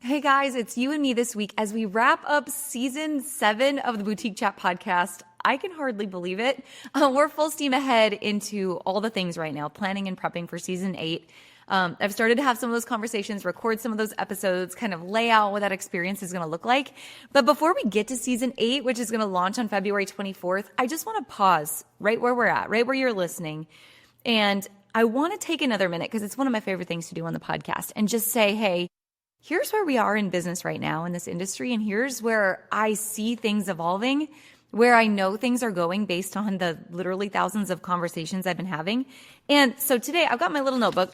Hey guys, it's you and me this week as we wrap up season 7 of the Boutique Chat podcast. I can hardly believe it. We're full steam ahead into all the things right now, planning and prepping for season 8. I've started to have some of those conversations, record some of those episodes, kind of lay out what that experience is going to look like. But before we get to season 8, which is going to launch on February 24th, I just want to pause right where we're at, right where you're listening. And I want to take another minute because it's one of my favorite things to do on the podcast and just say, hey, here's where we are in business right now in this industry. And here's where I see things evolving, where I know things are going based on the literally thousands of conversations I've been having. And so today I've got my little notebook.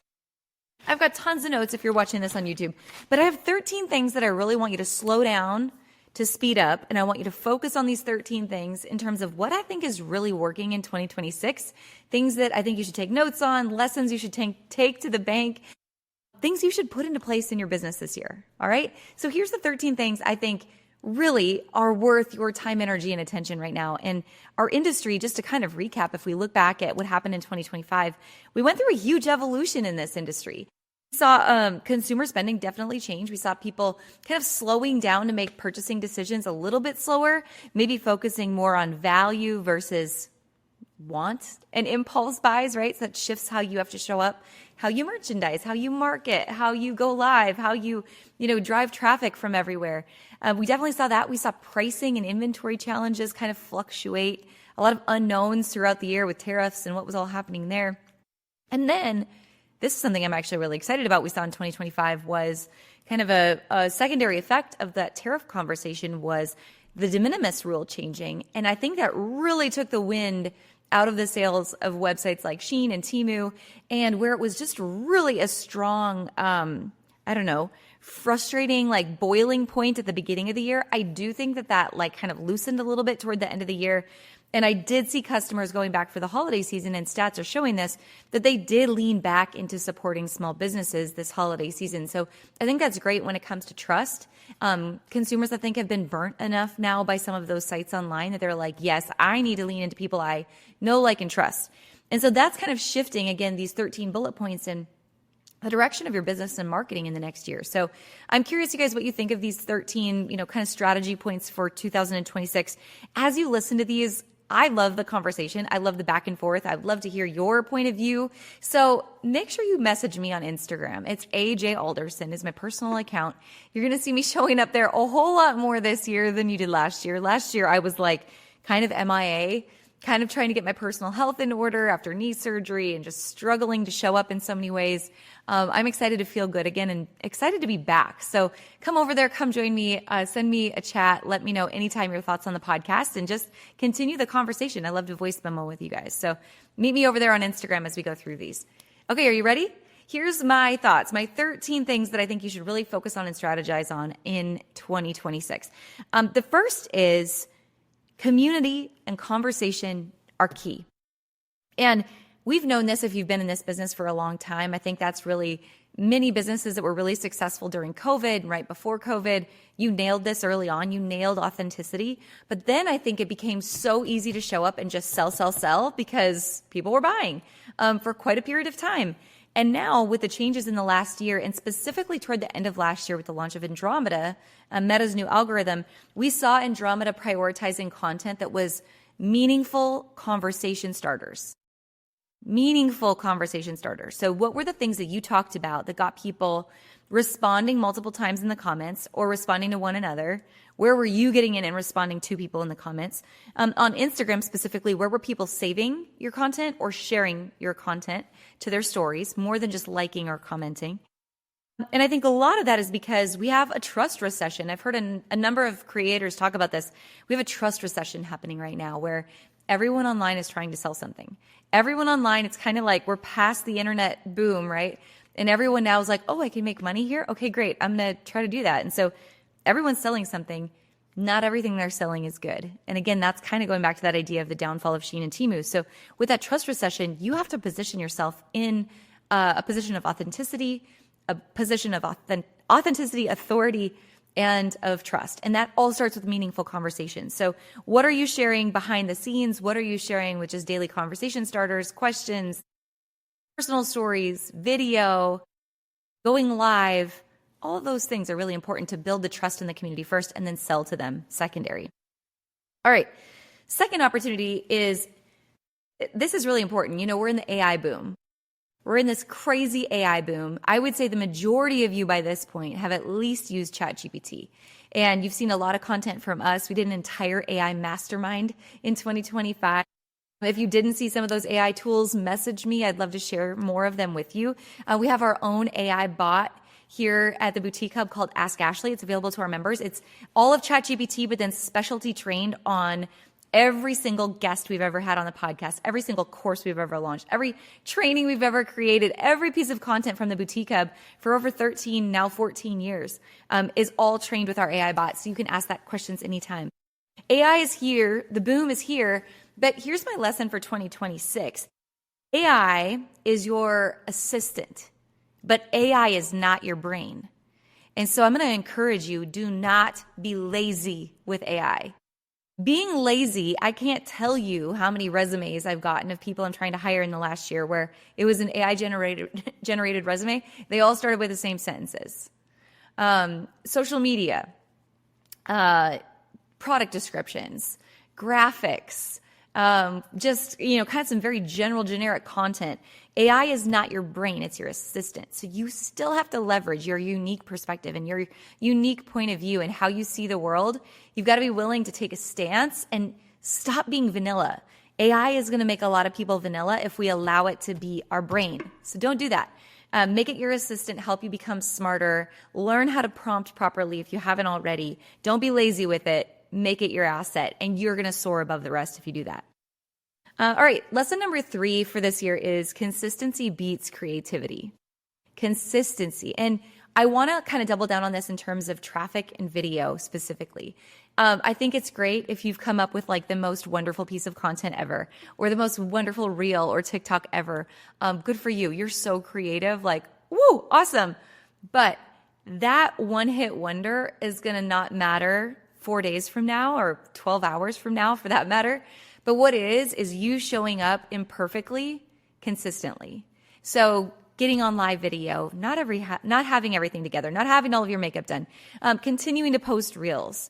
I've got tons of notes if you're watching this on YouTube, but I have 13 things that I really want you to slow down, to speed up. And I want you to focus on these 13 things in terms of what I think is really working in 2026, things that I think you should take notes on, lessons you should take to the bank, things you should put into place in your business this year. All right. So here's the 13 things I think really are worth your time, energy, and attention right now. And our industry, just to kind of recap, if we look back at what happened in 2025, we went through a huge evolution in this industry. We saw consumer spending definitely change. We saw people kind of slowing down to make purchasing decisions a little bit slower, maybe focusing more on value versus want and impulse buys, right? So that shifts how you have to show up, how you merchandise, how you market, how you go live, how you drive traffic from everywhere. We definitely saw that. We saw pricing and inventory challenges kind of fluctuate, a lot of unknowns throughout the year with tariffs and what was all happening there. And then this is something I'm actually really excited about. We saw in 2025 was kind of a secondary effect of that tariff conversation was the de minimis rule changing. And I think that really took the wind out of the sales of websites like Shein and Temu, and where it was just really a strong, frustrating, like boiling point at the beginning of the year. I do think that like kind of loosened a little bit toward the end of the year. And I did see customers going back for the holiday season, and stats are showing this, that they did lean back into supporting small businesses this holiday season. So I think that's great when it comes to trust. Consumers, I think, have been burnt enough now by some of those sites online that they're like, yes, I need to lean into people I know, like, and trust. And so that's kind of shifting, again, these 13 bullet points in the direction of your business and marketing in the next year. So I'm curious, you guys, what you think of these 13, kind of strategy points for 2026. As you listen to these, I love the conversation. I love the back and forth. I'd love to hear your point of view. So make sure you message me on Instagram. It's AJ Alderson is my personal account. You're going to see me showing up there a whole lot more this year than you did last year. Last year, I was like kind of MIA, kind of trying to get my personal health in order after knee surgery and just struggling to show up in so many ways. I'm excited to feel good again and excited to be back. So come over there, come join me, send me a chat. Let me know anytime your thoughts on the podcast and just continue the conversation. I love to voice memo with you guys. So meet me over there on Instagram as we go through these. Okay, are you ready? Here's my thoughts, my 13 things that I think you should really focus on and strategize on in 2026. The first is community and conversation are key. And we've known this if you've been in this business for a long time. I think that's really many businesses that were really successful during COVID, right before COVID. You nailed this early on. You nailed authenticity. But then I think it became so easy to show up and just sell because people were buying for quite a period of time. And now with the changes in the last year, and specifically toward the end of last year with the launch of Andromeda, Meta's new algorithm, we saw Andromeda prioritizing content that was meaningful conversation starters. Meaningful conversation starters. So what were the things that you talked about that got people responding multiple times in the comments or responding to one another? Where were you getting in and responding to people in the comments? On Instagram specifically, where were people saving your content or sharing your content to their stories more than just liking or commenting? And I think a lot of that is because we have a trust recession. I've heard a number of creators talk about this. We have a trust recession happening right now where everyone online is trying to sell something. Everyone online, it's kind of like we're past the internet boom, right? And everyone now is like, oh, I can make money here? Okay, great. I'm going to try to do that. And so everyone's selling something. Not everything they're selling is good. And again, that's kind of going back to that idea of the downfall of Shein and Temu. So with that trust recession, you have to position yourself in a position of authenticity, a position of authenticity, authority, and of trust. And that all starts with meaningful conversations. So what are you sharing behind the scenes? What are you sharing, which is daily conversation starters, questions, personal stories, video, going live, All of those things are really important to build the trust in the community first and then sell to them secondary. All right. Second opportunity is, this is really important. We're in the AI boom. We're in this crazy AI boom. I would say the majority of you by this point have at least used ChatGPT. And you've seen a lot of content from us. We did an entire AI mastermind in 2025. If you didn't see some of those AI tools, message me. I'd love to share more of them with you. We have our own AI bot here at the Boutique Hub called Ask Ashley. It's available to our members. It's all of ChatGPT, but then specialty trained on every single guest we've ever had on the podcast, every single course we've ever launched, every training we've ever created, every piece of content from the Boutique Hub for over 13, now 14 years, is all trained with our AI bot. So you can ask that questions anytime. AI is here. The boom is here. But here's my lesson for 2026. AI is your assistant, but AI is not your brain. And so I'm going to encourage you, do not be lazy with AI. Being lazy, I can't tell you how many resumes I've gotten of people I'm trying to hire in the last year where it was an AI generated resume. They all started with the same sentences. Social media, product descriptions, graphics, just, kind of some very general, generic content. AI is not your brain, it's your assistant. So you still have to leverage your unique perspective and your unique point of view and how you see the world. You've got to be willing to take a stance and stop being vanilla. AI is going to make a lot of people vanilla if we allow it to be our brain. So don't do that. Make it your assistant, help you become smarter, learn how to prompt properly if you haven't already. Don't be lazy with it. Make it your asset, and you're going to soar above the rest if you do that. All right, lesson number 3 for this year is consistency beats creativity. Consistency. And I want to kind of double down on this in terms of traffic and video specifically. I think it's great if you've come up with like the most wonderful piece of content ever or the most wonderful reel or TikTok ever. Good for you. You're so creative. Like, woo, awesome. But that one-hit wonder is going to not matter 4 days from now or 12 hours from now for that matter. But what it is you showing up imperfectly, consistently. So getting on live video, not having everything together, not having all of your makeup done, continuing to post reels,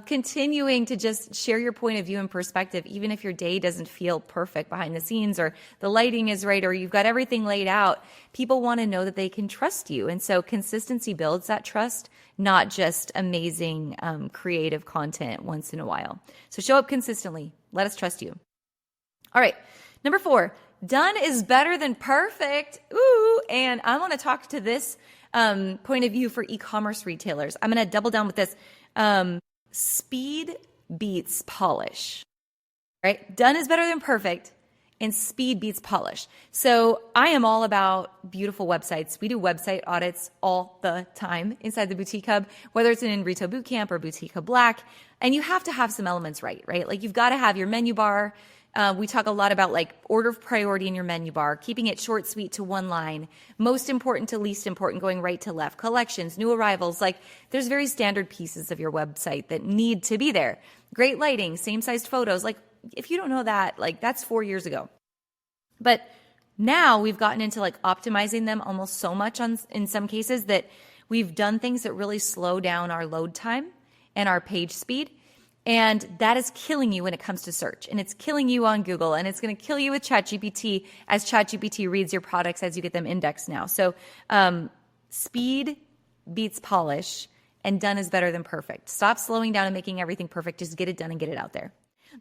continuing to just share your point of view and perspective, even if your day doesn't feel perfect behind the scenes or the lighting is right or you've got everything laid out. People want to know that they can trust you. And so consistency builds that trust, not just amazing creative content once in a while. So show up consistently. Let us trust you. All right. Number 4, done is better than perfect. Ooh, and I want to talk to this point of view for e-commerce retailers. I'm going to double down with this. Speed beats polish, right? Done is better than perfect, and speed beats polish. So I am all about beautiful websites. We do website audits all the time inside the Boutique Hub, whether it's in Retail Bootcamp or Boutique Hub Black. And you have to have some elements right? Like you've got to have your menu bar. We talk a lot about like order of priority in your menu bar, keeping it short, sweet to one line, most important to least important, going right to left, collections, new arrivals. Like there's very standard pieces of your website that need to be there. Great lighting, same sized photos. Like if you don't know that, like that's 4 years ago. But now we've gotten into like optimizing them almost so much in some cases that we've done things that really slow down our load time and our page speed. And that is killing you when it comes to search. And it's killing you on Google. And it's going to kill you with ChatGPT as ChatGPT reads your products as you get them indexed now. So speed beats polish, and done is better than perfect. Stop slowing down and making everything perfect. Just get it done and get it out there.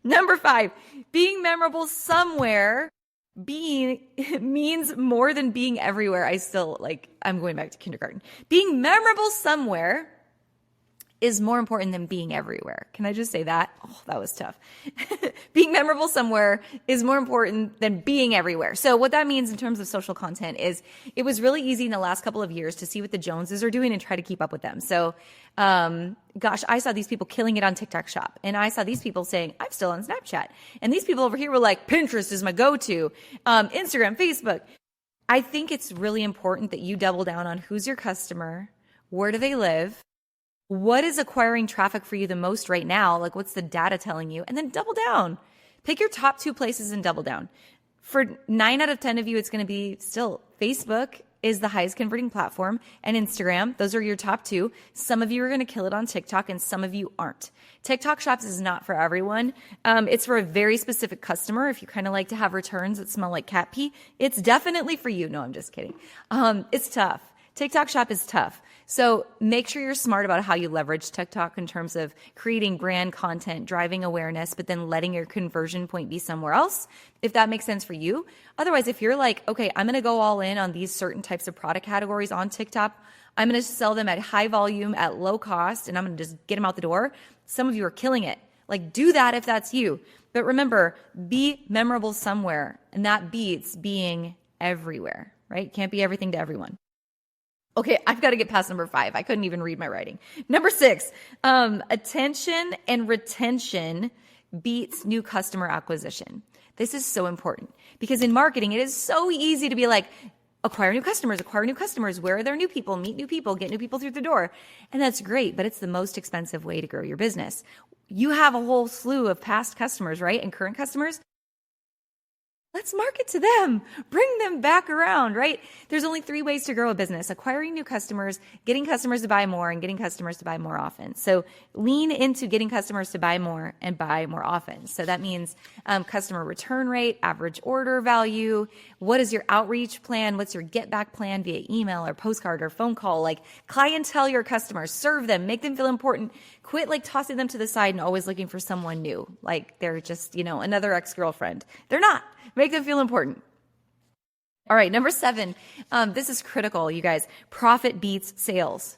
Number 5, being memorable somewhere means more than being everywhere. I'm going back to kindergarten. Being memorable somewhere is more important than being everywhere. Can I just say that? Oh, that was tough. Being memorable somewhere is more important than being everywhere. So what that means in terms of social content is it was really easy in the last couple of years to see what the Joneses are doing and try to keep up with them. So, I saw these people killing it on TikTok Shop. And I saw these people saying, I'm still on Snapchat. And these people over here were like, Pinterest is my go-to. Instagram, Facebook. I think it's really important that you double down on who's your customer, where do they live, what is acquiring traffic for you the most right now? Like what's the data telling you? And then double down. Pick your top 2 places and double down. For 9 out of 10 of you, it's going to be still Facebook is the highest converting platform, and Instagram. Those are your top two. Some of you are going to kill it on TikTok and some of you aren't. TikTok Shops is not for everyone. It's for a very specific customer. If you kind of like to have returns that smell like cat pee, it's definitely for you. No, I'm just kidding. It's tough. TikTok Shop is tough. So make sure you're smart about how you leverage TikTok in terms of creating brand content, driving awareness, but then letting your conversion point be somewhere else, if that makes sense for you. Otherwise, if you're like, okay, I'm going to go all in on these certain types of product categories on TikTok, I'm going to sell them at high volume, at low cost, and I'm going to just get them out the door. Some of you are killing it. Like, do that if that's you. But remember, be memorable somewhere, and that beats being everywhere, right? Can't be everything to everyone. Okay, I've got to get past number 5. I couldn't even read my writing. Number 6, attention and retention beats new customer acquisition. This is so important because in marketing, it is so easy to be like, acquire new customers. Where are there new people? Meet new people, get new people through the door. And that's great, but it's the most expensive way to grow your business. You have a whole slew of past customers, right? And current customers. Let's market to them, bring them back around, right? There's only 3 ways to grow a business: acquiring new customers, getting customers to buy more, and getting customers to buy more often. So lean into getting customers to buy more and buy more often. So that means customer return rate, average order value. What is your outreach plan? What's your get back plan via email or postcard or phone call? Like, clientele your customers, serve them, make them feel important. Quit like tossing them to the side and always looking for someone new. Like they're just, another ex-girlfriend. They're not. Make them feel important. All right, number 7. This is critical, you guys. Profit beats sales.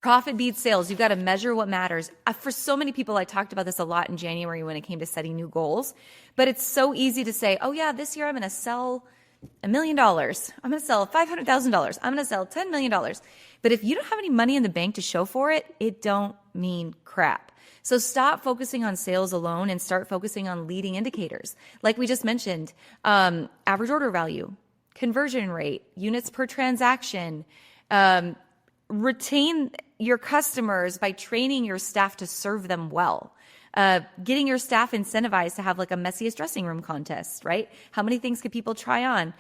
Profit beats sales. You've got to measure what matters. For so many people, I talked about this a lot in January when it came to setting new goals. But it's so easy to say, oh yeah, this year I'm going to sell $1 million. I'm going to sell $500,000. I'm going to sell $10 million. But if you don't have any money in the bank to show for it, it don't mean crap. So stop focusing on sales alone and start focusing on leading indicators. Like we just mentioned, average order value, conversion rate, units per transaction. Retain your customers by training your staff to serve them well. Getting your staff incentivized to have like a messiest dressing room contest, right? How many things could people try on?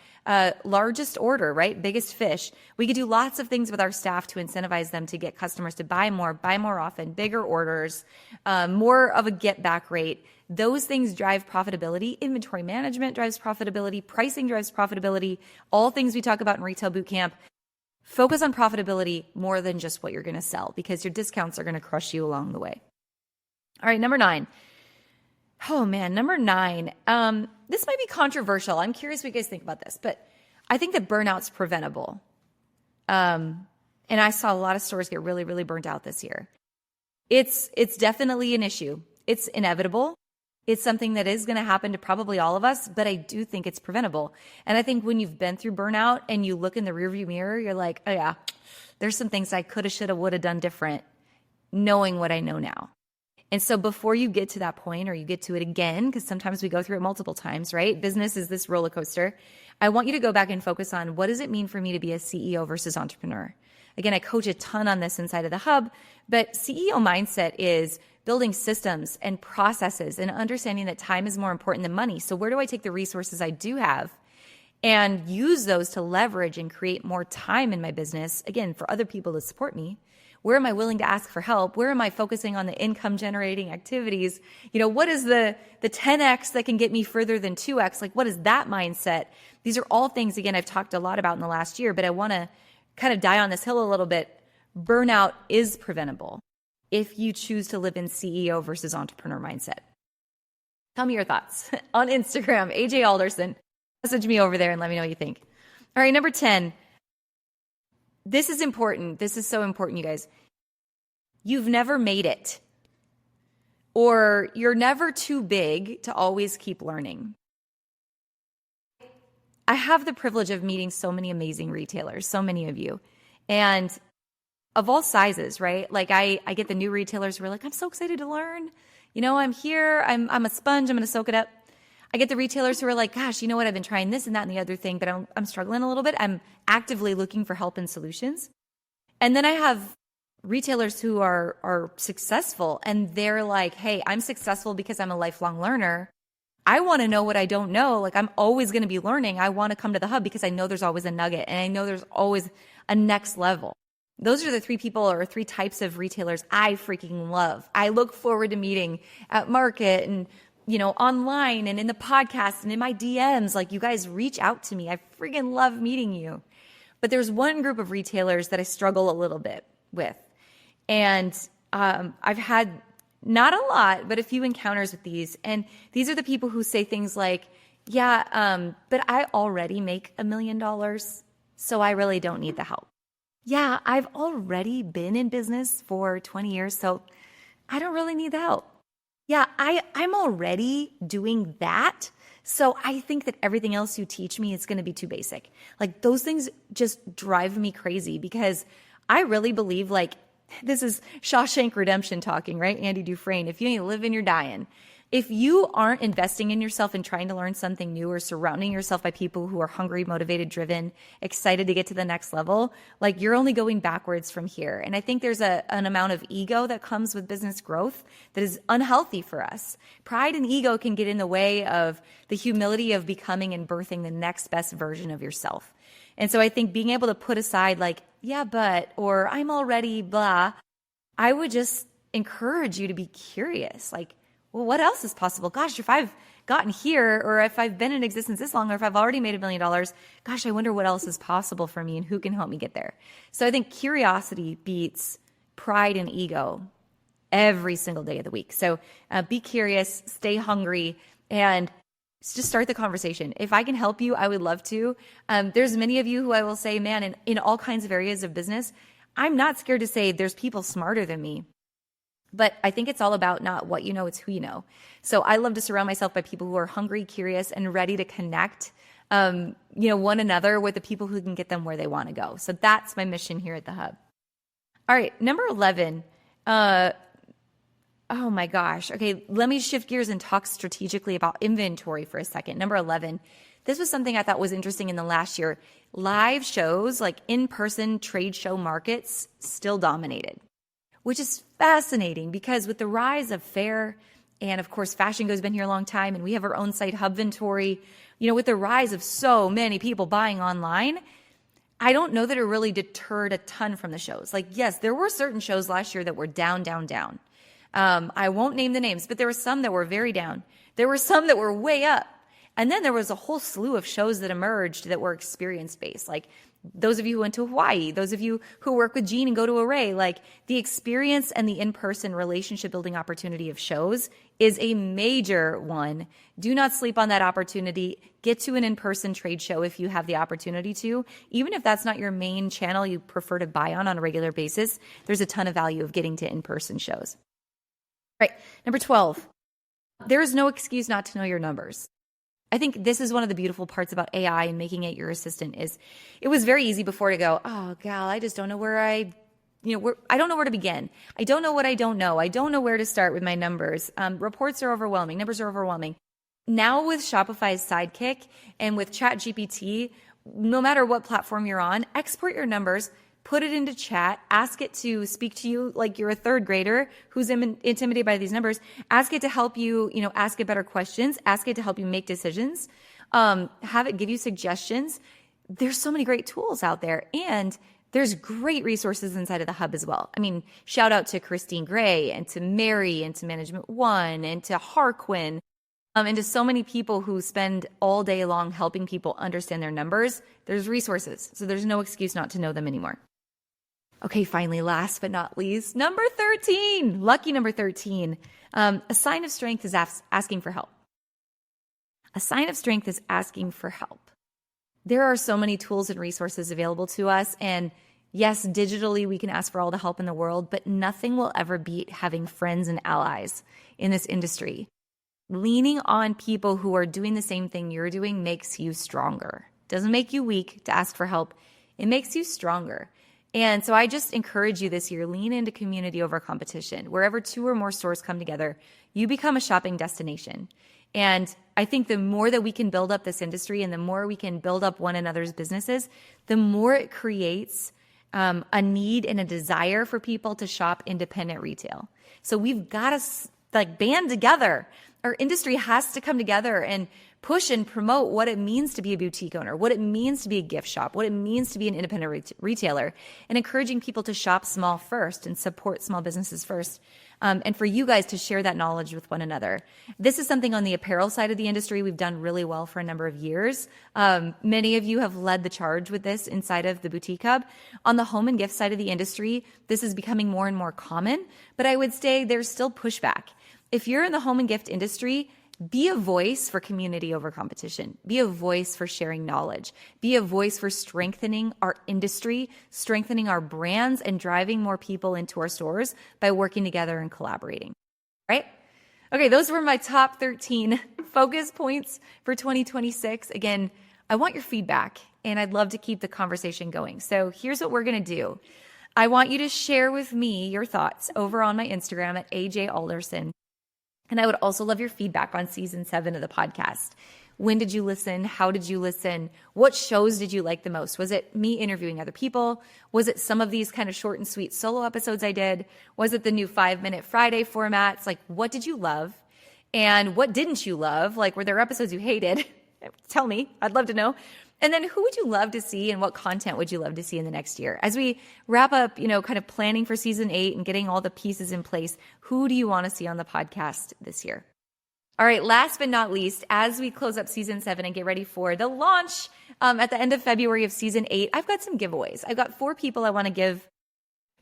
Largest order, right? Biggest fish. We could do lots of things with our staff to incentivize them to get customers to buy more often, bigger orders, more of a get back rate. Those things drive profitability. Inventory management drives profitability. Pricing drives profitability. All things we talk about in Retail Bootcamp. Focus on profitability more than just what you're going to sell, because your discounts are going to crush you along the way. All right, number 9. Oh man, number 9. This might be controversial. I'm curious what you guys think about this, but I think that burnout's preventable. And I saw a lot of stores get really, really burnt out this year. It's definitely an issue. It's inevitable. It's something that is going to happen to probably all of us, but I do think it's preventable. And I think when you've been through burnout and you look in the rearview mirror, you're like, oh yeah, there's some things I coulda, shoulda, woulda done different, knowing what I know now. And so before you get to that point, or you get to it again, because sometimes we go through it multiple times, right? Business is this roller coaster. I want you to go back and focus on, what does it mean for me to be a CEO versus entrepreneur? Again, I coach a ton on this inside of the hub, but CEO mindset is building systems and processes and understanding that time is more important than money. So where do I take the resources I do have and use those to leverage and create more time in my business, again, for other people to support me? Where am I willing to ask for help? Where am I focusing on the income generating activities? What is the 10x that can get me further than 2x? Like, what is that mindset? These are all things, again, I've talked a lot about in the last year, but I want to kind of die on this hill a little bit. Burnout is preventable if you choose to live in CEO versus entrepreneur mindset. Tell me your thoughts on Instagram, AJ Alderson. Message me over there and let me know what you think. All right, number 10. This is important. This is so important, you guys. You've never made it, or you're never too big to always keep learning. I have the privilege of meeting so many amazing retailers, so many of you, and of all sizes, right? Like I get the new retailers who are like, I'm so excited to learn. I'm here. I'm a sponge. I'm going to soak it up. I get the retailers who are like, gosh, you know what? I've been trying this and that and the other thing, but I'm struggling a little bit. I'm actively looking for help and solutions. And then I have retailers who are successful, and they're like, hey, I'm successful because I'm a lifelong learner. I want to know what I don't know. Like I'm always going to be learning. I want to come to the hub because I know there's always a nugget and I know there's always a next level. Those are the three people or three types of retailers I freaking love. I look forward to meeting at market and, online and in the podcast and in my DMs. Like you guys reach out to me. I freaking love meeting you. But there's one group of retailers that I struggle a little bit with. And I've had not a lot, but a few encounters with these. And these are the people who say things like, yeah, but I already make $1 million, so I really don't need the help. Yeah, I've already been in business for 20 years, so I don't really need the help. Yeah, I'm already doing that, so I think that everything else you teach me is going to be too basic. Like those things just drive me crazy because I really believe like this is Shawshank Redemption talking, right? Andy Dufresne. If you ain't living, you're dying. If you aren't investing in yourself and trying to learn something new or surrounding yourself by people who are hungry, motivated, driven, excited to get to the next level, like you're only going backwards from here. And I think there's an amount of ego that comes with business growth that is unhealthy for us. Pride and ego can get in the way of the humility of becoming and birthing the next best version of yourself. And so I think being able to put aside like, yeah, but, or I'm already blah, I would just encourage you to be curious. Like, well, what else is possible? Gosh, if I've gotten here or if I've been in existence this long or if I've already made $1 million, gosh, I wonder what else is possible for me and who can help me get there. So I think curiosity beats pride and ego every single day of the week. So be curious, stay hungry, and just start the conversation. If I can help you, I would love to. There's many of you who I will say, man, in all kinds of areas of business, I'm not scared to say there's people smarter than me. But I think it's all about not what you know, it's who you know. So I love to surround myself by people who are hungry, curious, and ready to connect, one another with the people who can get them where they want to go. So that's my mission here at the Hub. All right, number 11. Oh my gosh. Okay, let me shift gears and talk strategically about inventory for a second. Number 11. This was something I thought was interesting in the last year. Live shows, like in-person trade show markets, still dominated, which is fascinating because with the rise of fair, and of course, Fashion Go's been here a long time, and we have our own site, Hubventory, with the rise of so many people buying online, I don't know that it really deterred a ton from the shows. Like, yes, there were certain shows last year that were down, down, down. I won't name the names, but there were some that were very down. There were some that were way up. And then there was a whole slew of shows that emerged that were experience-based. Like those of you who went to Hawaii, those of you who work with Gene and go to Array, like the experience and the in-person relationship building opportunity of shows is a major one. Do not sleep on that opportunity. Get to an in-person trade show if you have the opportunity to. Even if that's not your main channel you prefer to buy on a regular basis, there's a ton of value of getting to in-person shows. Right. Number 12, there is no excuse not to know your numbers. I think this is one of the beautiful parts about AI and making it your assistant is it was very easy before to go, oh, gal, I just don't know where I don't know where to begin. I don't know what I don't know. I don't know where to start with my numbers. Reports are overwhelming. Numbers are overwhelming. Now with Shopify's Sidekick and with ChatGPT, no matter what platform you're on, export your numbers, put it into chat, ask it to speak to you like you're a third grader who's intimidated by these numbers. Ask it to help you, ask it better questions. Ask it to help you make decisions. Have it give you suggestions. There's so many great tools out there. And there's great resources inside of the Hub as well. I mean, shout out to Christine Gray and to Mary and to Management One and to Harquin and to so many people who spend all day long helping people understand their numbers. There's resources. So there's no excuse not to know them anymore. Okay, finally, last but not least, number 13, lucky number 13. A sign of strength is asking for help. A sign of strength is asking for help. There are so many tools and resources available to us. And yes, digitally, we can ask for all the help in the world, but nothing will ever beat having friends and allies in this industry. Leaning on people who are doing the same thing you're doing makes you stronger. Doesn't make you weak to ask for help. It makes you stronger. And so I just encourage you this year, lean into community over competition. Wherever 2 or more stores come together, you become a shopping destination. And I think the more that we can build up this industry and the more we can build up one another's businesses, the more it creates a need and a desire for people to shop independent retail. So we've got to band together our industry has to come together and push and promote what it means to be a boutique owner, what it means to be a gift shop, what it means to be an independent retailer, and encouraging people to shop small first and support small businesses first. And for you guys to share that knowledge with one another. This is something on the apparel side of the industry we've done really well for a number of years. Many of you have led the charge with this inside of the Boutique Hub. On the home and gift side of the industry, this is becoming more and more common, but I would say there's still pushback. If you're in the home and gift industry, be a voice for community over competition. Be a voice for sharing knowledge. Be a voice for strengthening our industry, strengthening our brands, and driving more people into our stores by working together and collaborating. Right? Okay, those were my top 13 focus points for 2026. Again, I want your feedback, and I'd love to keep the conversation going. So here's what we're going to do. I want you to share with me your thoughts over on my Instagram at AJ Alderson. And I would also love your feedback on season 7 of the podcast. When did you listen? How did you listen? What shows did you like the most? Was it me interviewing other people? Was it some of these kind of short and sweet solo episodes I did? Was it the new 5-minute Friday formats? Like, what did you love? And what didn't you love? Like, were there episodes you hated? Tell me. I'd love to know. And then who would you love to see and what content would you love to see in the next year? As we wrap up, kind of planning for season 8 and getting all the pieces in place, who do you want to see on the podcast this year? All right, last but not least, as we close up season 7 and get ready for the launch at the end of February of season 8, I've got some giveaways. I've got 4 people I want to give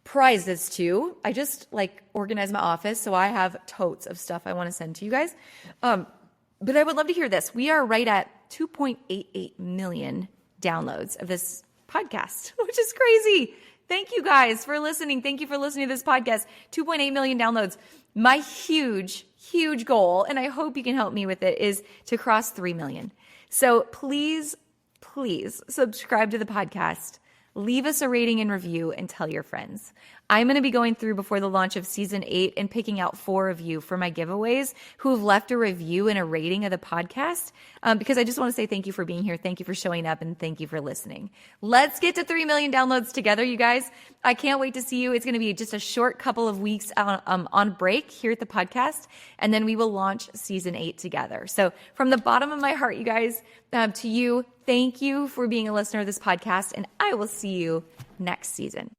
prizes to. I just organize my office, so I have totes of stuff I want to send to you guys. But I would love to hear this. We are right at 2.88 million downloads of this podcast, which is crazy. Thank you guys for listening. Thank you for listening to this podcast. 2.8 million downloads. My huge, huge goal, and I hope you can help me with it, is to cross 3 million. So please, please subscribe to the podcast. Leave us a rating and review and tell your friends. I'm going to be going through before the launch of season 8 and picking out 4 of you for my giveaways who have left a review and a rating of the podcast because I just want to say thank you for being here. Thank you for showing up and thank you for listening. Let's get to 3 million downloads together, you guys. I can't wait to see you. It's going to be just a short couple of weeks on break here at the podcast, and then we will launch season 8 together. So from the bottom of my heart, you guys, to you, thank you for being a listener of this podcast, and I will see you next season.